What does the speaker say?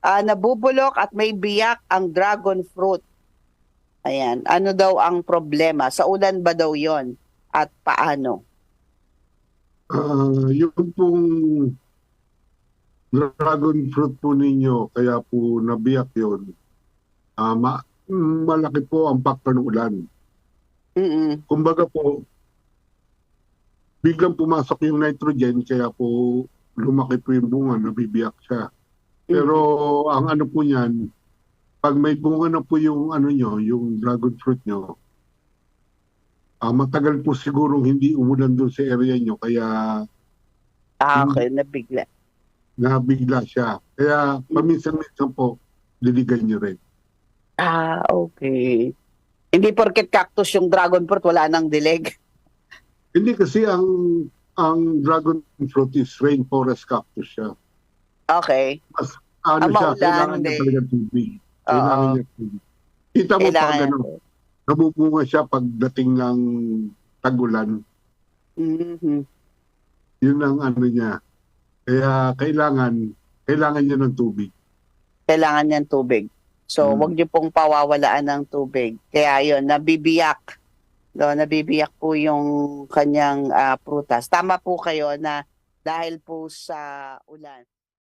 Nabubulok at may biyak ang dragon fruit. Ayan. Ano daw ang problema? Sa ulan ba daw yon? At paano? Yung pong dragon fruit po ninyo, kaya po nabiyak yun, malaki po ang factor ng ulan. Mm-mm. Kumbaga po, biglang pumasok yung nitrogen, kaya po lumaki po yung bunga, nabibiyak siya. Pero Mhm. ang ano po niyan, pag may bunga na po yung ano nyo, yung dragon fruit nyo, matagal po sigurong hindi umulan doon sa area nyo, kaya Okay, hindi nabigla. nabigla siya. Kaya Mm. paminsan-minsan po, diligan nyo rin. Okay. Hindi porket cactus yung dragon fruit, wala nang dilig. Hindi kasi ang dragon fruit is rainforest cactus siya. Okay. Mas ano siya, Maulan, kailangan niya hindi. talaga tubig. Kailangan Oo. niya tubig. Kita mo pag Kailangan ano, natin. nabubunga siya pagdating ng tag-ulan. Mhm. Yun ang ano niya. Kaya kailangan niya ng tubig. Kailangan niyan tubig. So, wag Mm. niyo pong pawawalaan ng tubig. Kaya yun, nabibiyak. No, nabibiyak po yung kanyang prutas. Tama po kayo na dahil po sa ulan.